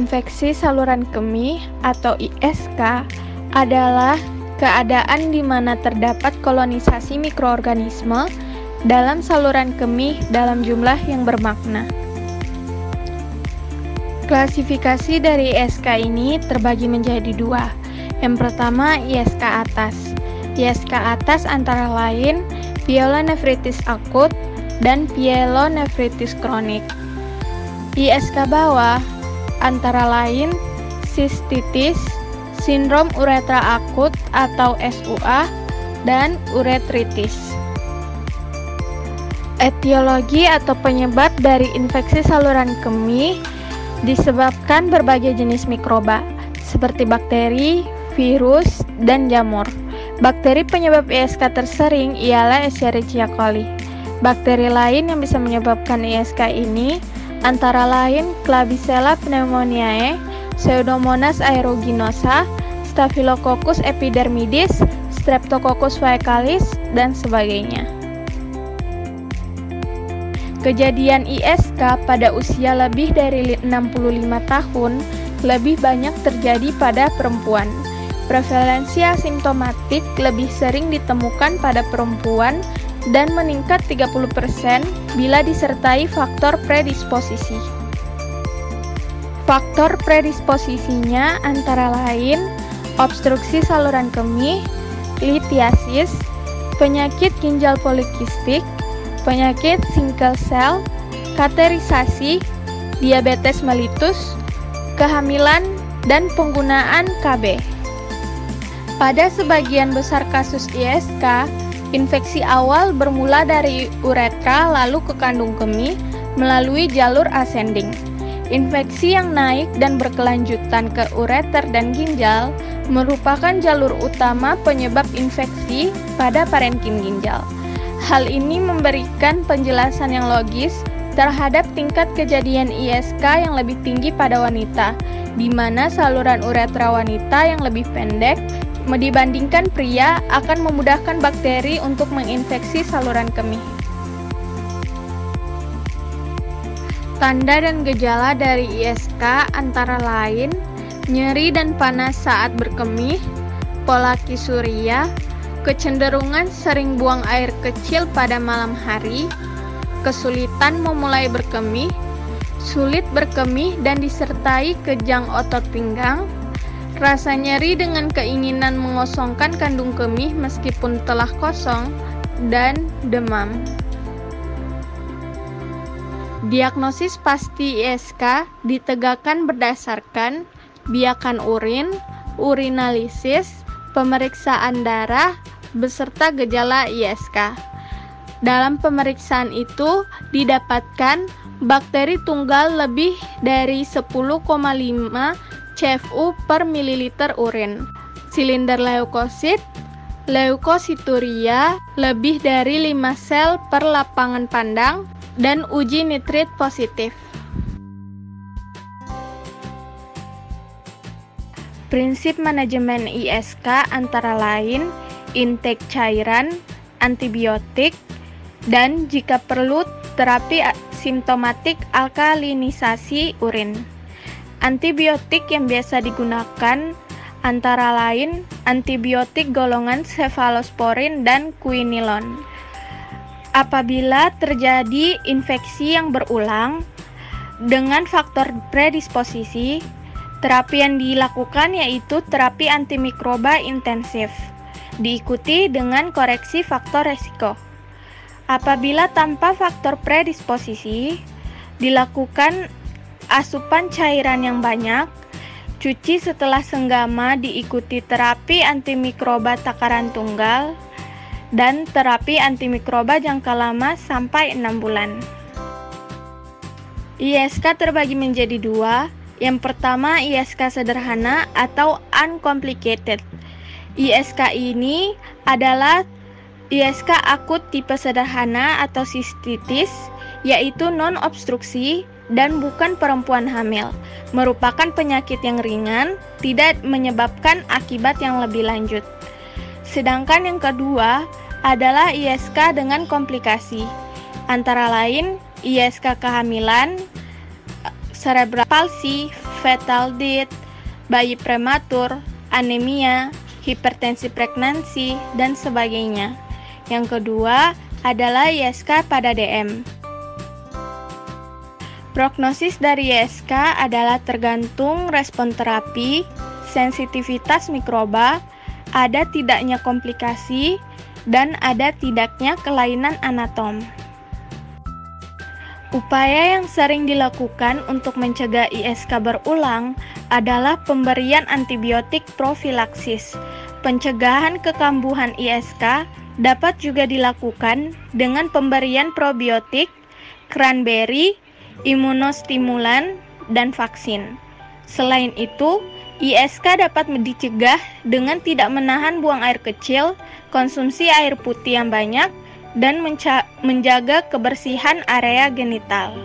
Infeksi saluran kemih atau ISK adalah keadaan di mana terdapat kolonisasi mikroorganisme dalam saluran kemih dalam jumlah yang bermakna. Klasifikasi dari ISK ini terbagi menjadi dua. Yang pertama, ISK atas. ISK atas antara lain pyelonefritis akut dan pyelonefritis kronik. ISK bawah antara lain sistitis, sindrom uretra akut atau SUA, dan uretritis. Etiologi atau penyebab dari infeksi saluran kemih disebabkan berbagai jenis mikroba, seperti bakteri, virus, dan jamur. Bakteri penyebab ISK tersering ialah Escherichia coli. Bakteri lain yang bisa menyebabkan ISK ini antara lain Klebsiella pneumoniae, Pseudomonas aeruginosa, Staphylococcus epidermidis, Streptococcus faecalis, dan sebagainya. Kejadian ISK pada usia lebih dari 65 tahun lebih banyak terjadi pada perempuan. Prevalensi asimptomatik lebih sering ditemukan pada perempuan dan meningkat 30% bila disertai faktor predisposisi. Faktor predisposisinya antara lain obstruksi saluran kemih, litiasis, penyakit ginjal polikistik, penyakit sickle cell, katerisasi, diabetes mellitus, kehamilan, dan penggunaan KB. Pada sebagian besar kasus ISK, infeksi awal bermula dari uretra lalu ke kandung kemih melalui jalur ascending. Infeksi yang naik dan berkelanjutan ke ureter dan ginjal merupakan jalur utama penyebab infeksi pada parenkim ginjal. Hal ini memberikan penjelasan yang logis terhadap tingkat kejadian ISK yang lebih tinggi pada wanita, di mana saluran uretra wanita yang lebih pendek dibandingkan pria akan memudahkan bakteri untuk menginfeksi saluran kemih. Tanda dan gejala dari ISK antara lain nyeri dan panas saat berkemih, polakisuria, kecenderungan sering buang air kecil pada malam hari, kesulitan memulai berkemih, sulit berkemih dan disertai kejang otot pinggang, rasa nyeri dengan keinginan mengosongkan kandung kemih meskipun telah kosong, dan demam. Diagnosis pasti ISK ditegakkan berdasarkan biakan urin, urinalisis, pemeriksaan darah, beserta gejala ISK. Dalam pemeriksaan itu didapatkan bakteri tunggal lebih dari 10,5 CFU per mililiter urin, silinder leukosit, leukosituria lebih dari 5 sel per lapangan pandang, dan uji nitrit positif. Prinsip manajemen ISK antara lain intake cairan, antibiotik, dan jika perlu terapi simptomatik alkalinisasi urin. Antibiotik yang biasa digunakan antara lain antibiotik golongan cefalosporin dan quinolone. Apabila terjadi infeksi yang berulang dengan faktor predisposisi, terapi yang dilakukan yaitu terapi antimikroba intensif, diikuti dengan koreksi faktor resiko. Apabila tanpa faktor predisposisi, dilakukan asupan cairan yang banyak, cuci setelah senggama diikuti terapi antimikroba takaran tunggal, dan terapi antimikroba jangka lama sampai 6 bulan. ISK terbagi menjadi dua. Yang pertama ISK sederhana atau uncomplicated. ISK ini adalah ISK akut tipe sederhana atau sistitis, yaitu non-obstruksi dan bukan perempuan hamil, merupakan penyakit yang ringan, tidak menyebabkan akibat yang lebih lanjut. Sedangkan yang kedua adalah ISK dengan komplikasi, antara lain ISK kehamilan, cerebral palsy, fetal death, bayi prematur, anemia, hipertensi pregnancy, dan sebagainya. Yang kedua adalah ISK pada DM. Prognosis dari ISK adalah tergantung respon terapi, sensitivitas mikroba, ada tidaknya komplikasi, dan ada tidaknya kelainan anatom. Upaya yang sering dilakukan untuk mencegah ISK berulang adalah pemberian antibiotik profilaksis. Pencegahan kekambuhan ISK dapat juga dilakukan dengan pemberian probiotik, cranberry, imunostimulan, dan vaksin. Selain itu, ISK dapat dicegah dengan tidak menahan buang air kecil, konsumsi air putih yang banyak, dan menjaga kebersihan area genital.